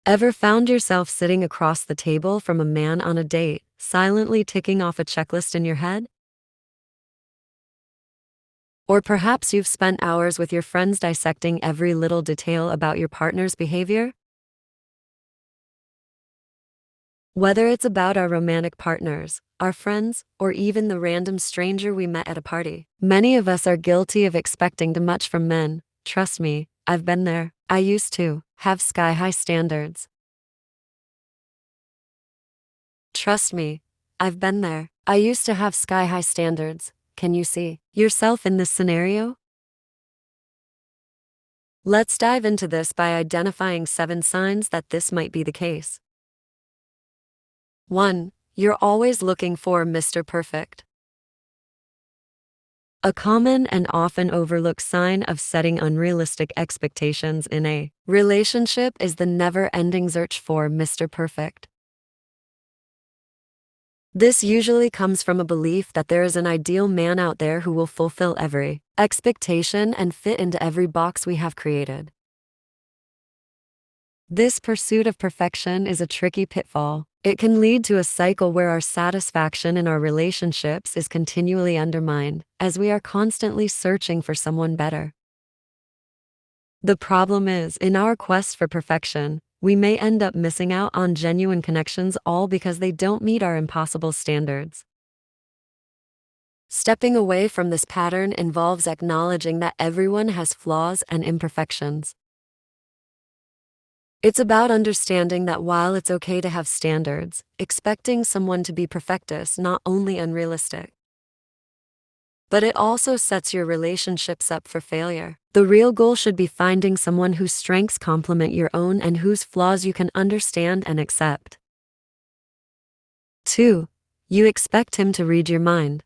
Ever found yourself sitting across the table from a man on a date, silently ticking off a checklist in your head? Or perhaps you've spent hours with your friends dissecting every little detail about your partner's behavior? Whether it's about our romantic partners, our friends, or even the random stranger we met at a party, many of us are guilty of expecting too much from men. Trust me, I've been there. I used to have sky-high standards. Trust me, I've been there. I used to have sky-high standards. Can you see yourself in this scenario? Let's dive into this by identifying 7 signs that this might be the case. 1. You're always looking for Mr. Perfect. A common and often overlooked sign of setting unrealistic expectations in a relationship is the never-ending search for Mr. Perfect. This usually comes from a belief that there is an ideal man out there who will fulfill every expectation and fit into every box we have created. This pursuit of perfection is a tricky pitfall. It can lead to a cycle where our satisfaction in our relationships is continually undermined, as we are constantly searching for someone better. The problem is, in our quest for perfection, we may end up missing out on genuine connections, all because they don't meet our impossible standards. Stepping away from this pattern involves acknowledging that everyone has flaws and imperfections. It's about understanding that while it's okay to have standards, expecting someone to be perfect is not only unrealistic, but it also sets your relationships up for failure. The real goal should be finding someone whose strengths complement your own and whose flaws you can understand and accept. 2. You expect him to read your mind.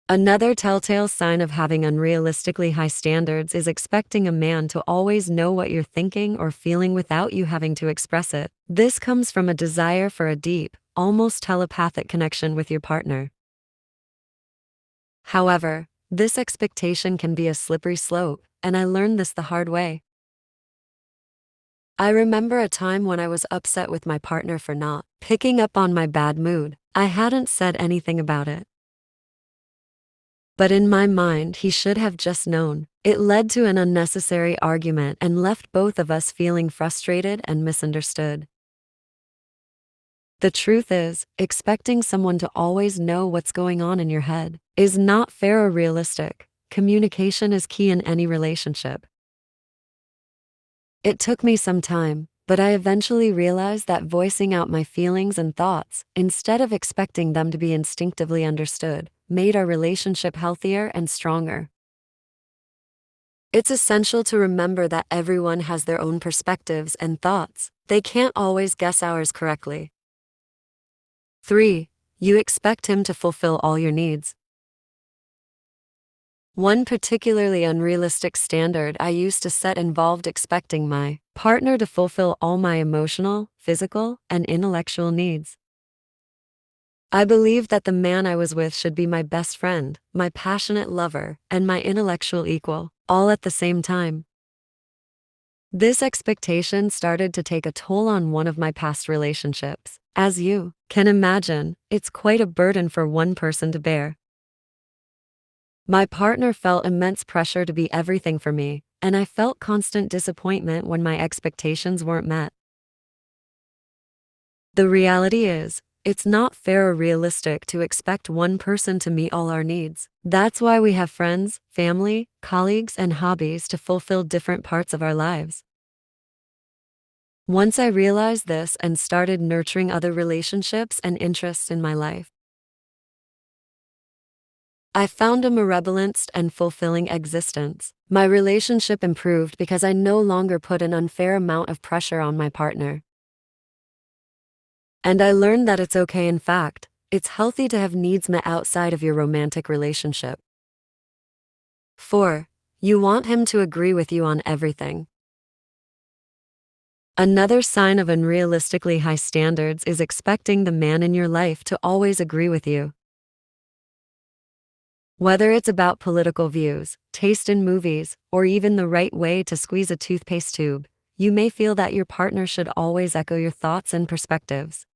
Another telltale sign of having unrealistically high standards is expecting a man to always know what you're thinking or feeling without you having to express it. This comes from a desire for a deep, almost telepathic connection with your partner. However, this expectation can be a slippery slope, and I learned this the hard way. I remember a time when I was upset with my partner for not picking up on my bad mood. I hadn't said anything about it, but in my mind, he should have just known. It led to an unnecessary argument and left both of us feeling frustrated and misunderstood. The truth is, expecting someone to always know what's going on in your head is not fair or realistic. Communication is key in any relationship. It took me some time, but I eventually realized that voicing out my feelings and thoughts, instead of expecting them to be instinctively understood, made our relationship healthier and stronger. It's essential to remember that everyone has their own perspectives and thoughts. They can't always guess ours correctly. 3. You expect him to fulfill all your needs. One particularly unrealistic standard I used to set involved expecting my partner to fulfill all my emotional, physical, and intellectual needs. I believed that the man I was with should be my best friend, my passionate lover, and my intellectual equal, all at the same time. This expectation started to take a toll on one of my past relationships. As you can imagine, it's quite a burden for one person to bear. My partner felt immense pressure to be everything for me, and I felt constant disappointment when my expectations weren't met. The reality is, it's not fair or realistic to expect one person to meet all our needs. That's why we have friends, family, colleagues, and hobbies to fulfill different parts of our lives. Once I realized this and started nurturing other relationships and interests in my life, I found a more balanced and fulfilling existence. My relationship improved because I no longer put an unfair amount of pressure on my partner. And I learned that it's okay. In fact, it's healthy to have needs met outside of your romantic relationship. 4. You want him to agree with you on everything. Another sign of unrealistically high standards is expecting the man in your life to always agree with you. Whether it's about political views, taste in movies, or even the right way to squeeze a toothpaste tube, you may feel that your partner should always echo your thoughts and perspectives.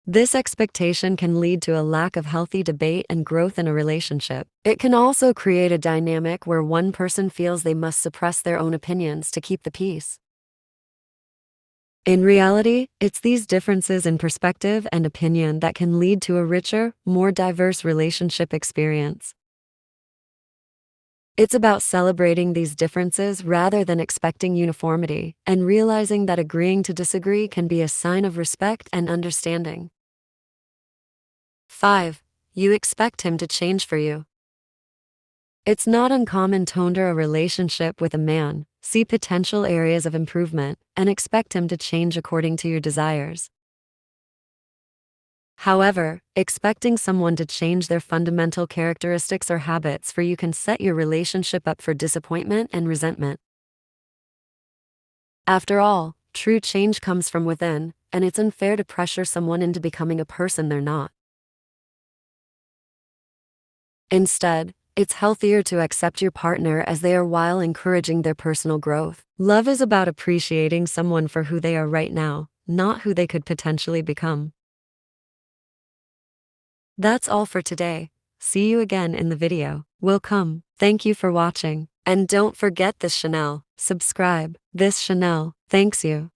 This expectation can lead to a lack of healthy debate and growth in a relationship. It can also create a dynamic where one person feels they must suppress their own opinions to keep the peace. In reality, it's these differences in perspective and opinion that can lead to a richer, more diverse relationship experience. It's about celebrating these differences rather than expecting uniformity, and realizing that agreeing to disagree can be a sign of respect and understanding. 5. You expect him to change for you. It's not uncommon to enter a relationship with a man, see potential areas of improvement, and expect him to change according to your desires. However, expecting someone to change their fundamental characteristics or habits for you can set your relationship up for disappointment and resentment. After all, true change comes from within, and it's unfair to pressure someone into becoming a person they're not. Instead, it's healthier to accept your partner as they are while encouraging their personal growth. Love is about appreciating someone for who they are right now, not who they could potentially become. That's all for today. See you again in the video. Welcome. Thank you for watching. And don't forget this Chanel. Subscribe. This Chanel. Thanks you.